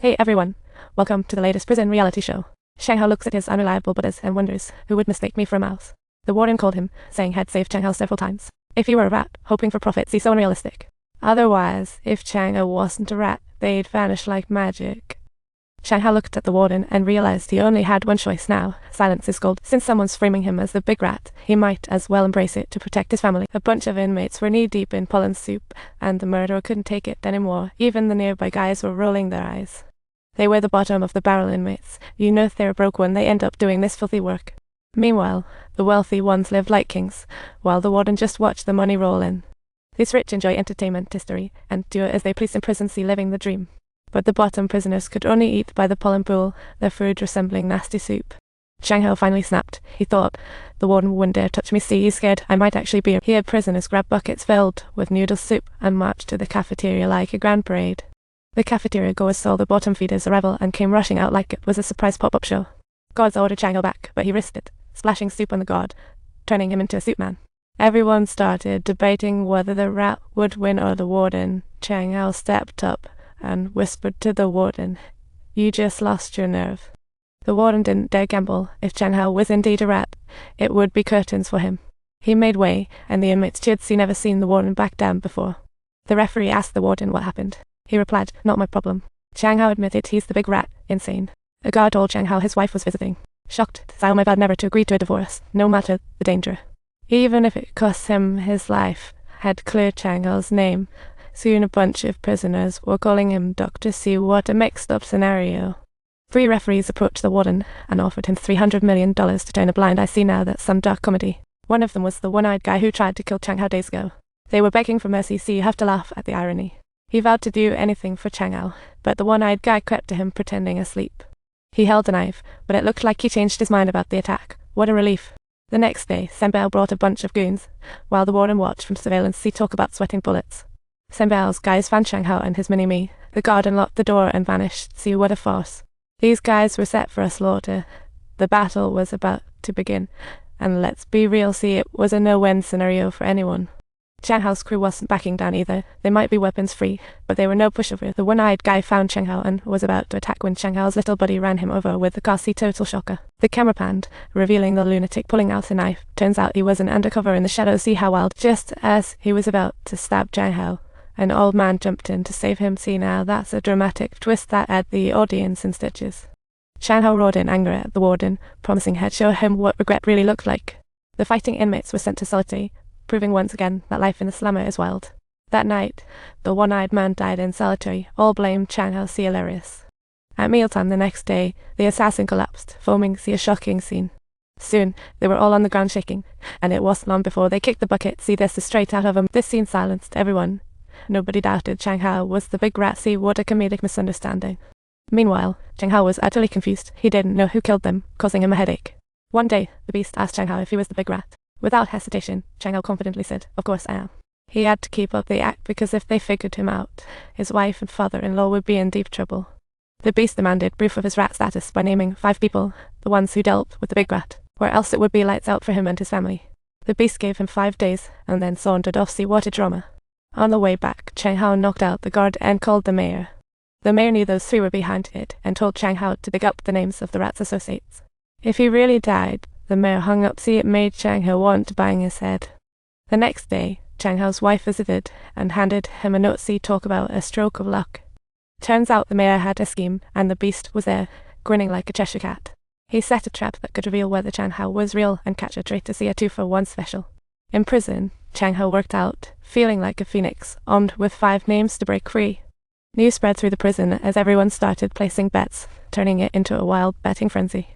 Hey everyone, welcome to the latest prison reality show. Changhao looks at his unreliable buddies and wonders who would mistake me for a mouse. The warden called him, saying he'd saved Changhao several times. If he were a rat, hoping for profit seems so unrealistic. Otherwise, if Changhao wasn't a rat, they'd vanish like magic. Changhao looked at the warden and realized he only had one choice now. Silence is gold. Since someone's framing him as the big rat, he might as well embrace it to protect his family. A bunch of inmates were knee-deep in pollen soup, and the murderer couldn't take it anymore. Even the nearby guys were rolling their eyes. They were the bottom of the barrel inmates. You know if they're broke when they end up doing this filthy work. Meanwhile, the wealthy ones lived like kings, while the warden just watched the money roll in. These rich enjoy entertainment history, and do it as they please in prison, see living the dream. But the bottom prisoners could only eat by the pollen pool, their food resembling nasty soup. Changhao finally snapped. He thought, the warden wouldn't dare touch me, see, he's scared I might actually be. He had prisoners grab buckets filled with noodle soup and march to the cafeteria like a grand parade. The cafeteria goers saw the bottom feeder's arrival and came rushing out like it was a surprise pop-up show. Guards ordered Changhao back, but he risked it, splashing soup on the guard, turning him into a soup man. Everyone started debating whether the rat would win or the warden. Changhao stepped up and whispered to the warden, "You just lost your nerve." The warden didn't dare gamble. If Changhao was indeed a rat, it would be curtains for him. He made way, and the inmates cheered. Never seen the warden back down before. The referee asked the warden what happened. He replied, "Not my problem." Changhao admitted he's the big rat, insane. A guard told Changhao his wife was visiting. Shocked, Xiao vowed never to agree to a divorce, no matter the danger. Even if it cost him his life, had cleared Changhao's name. Soon a bunch of prisoners were calling him Dr. C. What a mixed up scenario. 3 referees approached the warden and offered him $300 million to turn a blind eye. See, now that's some dark comedy. One of them was the one-eyed guy who tried to kill Changhao days ago. They were begging for mercy. See, you have to laugh at the irony. He vowed to do anything for Changhao, but the one-eyed guy crept to him pretending asleep. He held a knife, but it looked like he changed his mind about the attack. What a relief. The next day, Changhao brought a bunch of goons, while the warden watched from surveillance. See, talk about sweating bullets. Changhao's guys found Changhao and his mini-me. The guard unlocked the door and vanished. See, what a farce. These guys were set for a slaughter. The battle was about to begin, and let's be real, see, it was a no-win scenario for anyone. Changhao's crew wasn't backing down either. They might be weapons-free, but they were no pushover. The one-eyed guy found Changhao and was about to attack when Changhao's little buddy ran him over with the car. See, total shocker. The camera panned, revealing the lunatic pulling out a knife. Turns out he was an undercover in the shadows. See how wild. Just as he was about to stab Changhao, an old man jumped in to save him. See, now that's a dramatic twist that had the audience in stitches. Changhao roared in anger at the warden, promising he'd show him what regret really looked like. The fighting inmates were sent to solitary, proving once again that life in the slammer is wild. That night, the one-eyed man died in solitary. All blamed Changhao. See, hilarious. At mealtime the next day, the assassin collapsed, foaming. See, a shocking scene. Soon, they were all on the ground shaking, and it wasn't long before they kicked the bucket. See, this is straight out of him. This scene silenced everyone. Nobody doubted Changhao was the big rat. See, what a comedic misunderstanding. Meanwhile, Changhao was utterly confused. He didn't know who killed them, causing him a headache. One day, the beast asked Changhao if he was the big rat. Without hesitation, Changhao confidently said, "Of course I am." He had to keep up the act because if they figured him out, his wife and father-in-law would be in deep trouble. The beast demanded proof of his rat status by naming 5 people, the ones who dealt with the big rat, or else it would be lights out for him and his family. The beast gave him 5 days, and then sauntered off. See, what a drama. On the way back, Changhao knocked out the guard and called the mayor. The mayor knew those 3 were behind it, and told Changhao to dig up the names of the rat's associates. If he really died, the mayor hung up. See, it made Changhao want to bang his head. The next day, Changhao's wife visited and handed him a note. See, talk about a stroke of luck. Turns out the mayor had a scheme, and the beast was there, grinning like a Cheshire cat. He set a trap that could reveal whether Changhao was real and catch a traitor. See, a 2-for-1 special. In prison, Changhao worked out, feeling like a phoenix, armed with 5 names to break free. News spread through the prison as everyone started placing bets, turning it into a wild betting frenzy.